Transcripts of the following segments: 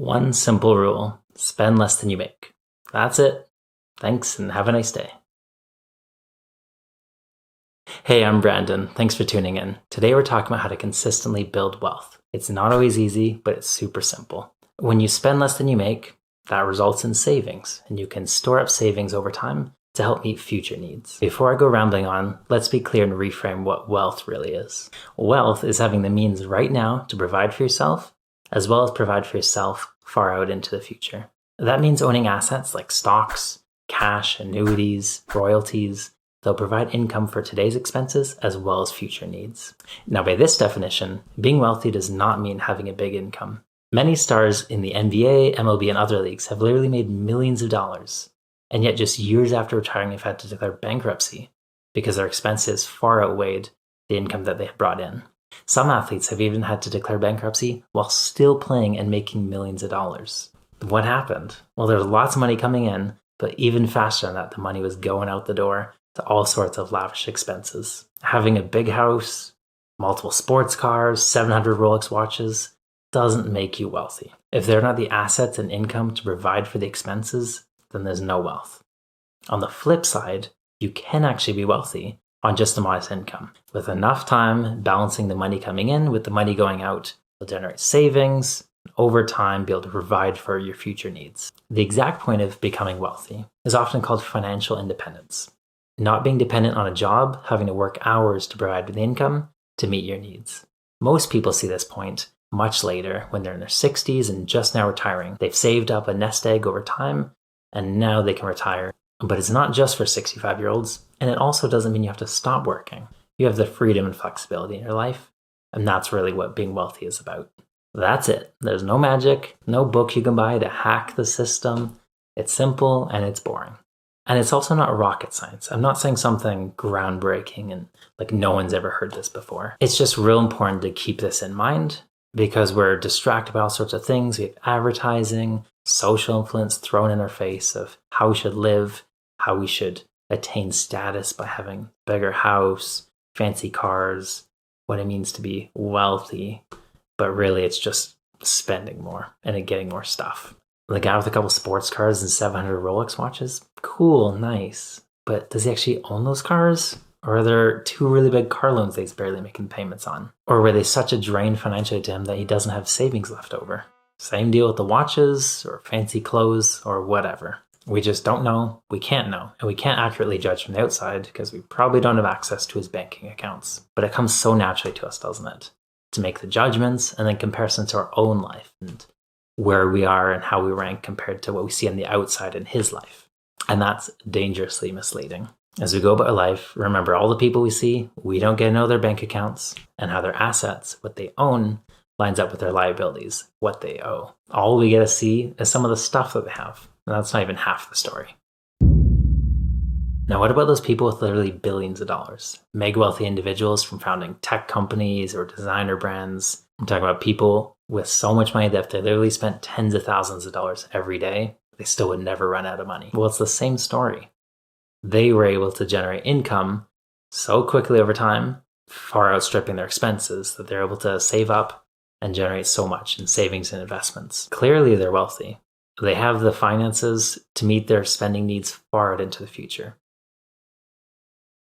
One simple rule: spend less than you make. That's it. Thanks and have a nice day. Hey, I'm Brandon. Thanks for tuning in. Today we're talking about how to consistently build wealth. It's not always easy, but it's super simple. When you spend less than you make, that results in savings, and you can store up savings over time to help meet future needs. Before I go rambling on, let's be clear and reframe what wealth really is. Wealth is having the means right now to provide for yourself, as well as provide for yourself far out into the future. That means owning assets like stocks, cash, annuities, royalties. They'll provide income for today's expenses as well as future needs. Now, by this definition, being wealthy does not mean having a big income. Many stars in the NBA, MLB, and other leagues have literally made millions of dollars, and yet just years after retiring have had to declare bankruptcy because their expenses far outweighed the income that they had brought in. Some athletes have even had to declare bankruptcy while still playing and making millions of dollars. What happened? Well, there was lots of money coming in, but even faster than that, the money was going out the door to all sorts of lavish expenses. Having a big house, multiple sports cars, 700 Rolex watches doesn't make you wealthy. If there are not the assets and income to provide for the expenses, then there's no wealth. On the flip side, you can actually be wealthy on just a modest income. With enough time balancing the money coming in with the money going out, you'll generate savings, and over time be able to provide for your future needs. The exact point of becoming wealthy is often called financial independence. Not being dependent on a job, having to work hours to provide the income to meet your needs. Most people see this point much later when they're in their 60s and just now retiring. They've saved up a nest egg over time and now they can retire. But it's not just for 65-year-olds, and it also doesn't mean you have to stop working. You have the freedom and flexibility in your life, and that's really what being wealthy is about. That's it. There's no magic, no book you can buy to hack the system. It's simple and it's boring. And it's also not rocket science. I'm not saying something groundbreaking and like no one's ever heard this before. It's just real important to keep this in mind because we're distracted by all sorts of things. We have advertising, social influence thrown in our face of how we should live, how we should attain status by having a bigger house, fancy cars, what it means to be wealthy. But really, it's just spending more and getting more stuff. The guy with a couple sports cars and 700 Rolex watches, cool, nice. But does he actually own those cars? Or are there two really big car loans that he's barely making payments on? Or were they such a drain financially to him that he doesn't have savings left over? Same deal with the watches or fancy clothes or whatever. We just don't know, we can't know, and we can't accurately judge from the outside because we probably don't have access to his banking accounts. But it comes so naturally to us, doesn't it? To make the judgments and then comparison to our own life and where we are and how we rank compared to what we see on the outside in his life. And that's dangerously misleading. As we go about our life, remember all the people we see, we don't get to know their bank accounts and how their assets, what they own, lines up with their liabilities, what they owe. All we get to see is some of the stuff that they have. And that's not even half the story. Now, what about those people with literally billions of dollars? Mega wealthy individuals from founding tech companies or designer brands. I'm talking about people with so much money that if they literally spent tens of thousands of dollars every day, they still would never run out of money. Well, it's the same story. They were able to generate income so quickly over time, far outstripping their expenses, that they're able to save up and generate so much in savings and investments. Clearly, they're wealthy. They have the finances to meet their spending needs far out into the future.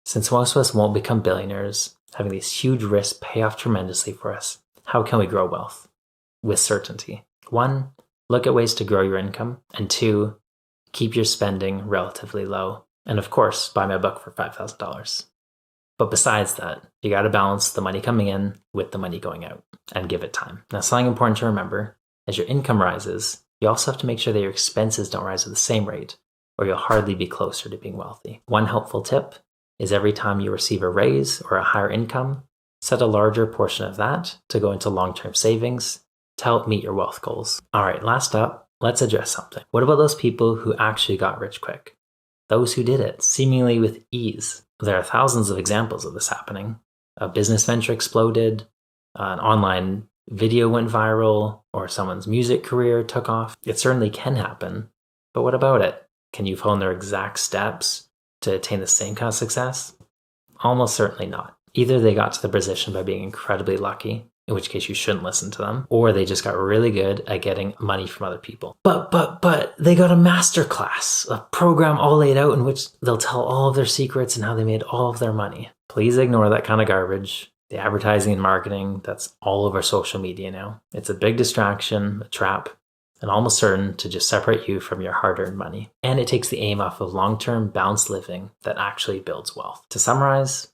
Since most of us won't become billionaires, having these huge risks pay off tremendously for us, how can we grow wealth? With certainty. 1, look at ways to grow your income. And 2, keep your spending relatively low. And of course, buy my book for $5,000. But besides that, you got to balance the money coming in with the money going out and give it time. Now, something important to remember, as your income rises, you also have to make sure that your expenses don't rise at the same rate, or you'll hardly be closer to being wealthy. One helpful tip is every time you receive a raise or a higher income, set a larger portion of that to go into long-term savings to help meet your wealth goals. All right, last up, let's address something. What about those people who actually got rich quick? Those who did it seemingly with ease. There are thousands of examples of this happening. A business venture exploded, an online video went viral, or someone's music career took off. It certainly can happen, but what about it? Can you follow their exact steps to attain the same kind of success? Almost certainly not. Either they got to the position by being incredibly lucky, in which case you shouldn't listen to them, or they just got really good at getting money from other people. But they got a master class, a program all laid out in which they'll tell all of their secrets and how they made all of their money. Please ignore that kind of garbage. The advertising and marketing that's all over social media now. It's a big distraction, a trap, and almost certain to just separate you from your hard-earned money. And it takes the aim off of long-term balanced living that actually builds wealth. To summarize,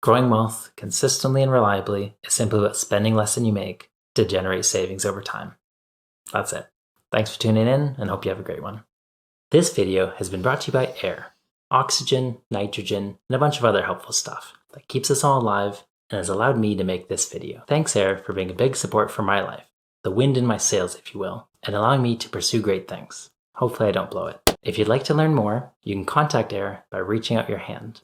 growing wealth consistently and reliably is simply about spending less than you make to generate savings over time. That's it. Thanks for tuning in and hope you have a great one. This video has been brought to you by air, oxygen, nitrogen, and a bunch of other helpful stuff that keeps us all alive and has allowed me to make this video. Thanks, air, for being a big support for my life, the wind in my sails, if you will, and allowing me to pursue great things. Hopefully I don't blow it. If you'd like to learn more, you can contact air by reaching out your hand.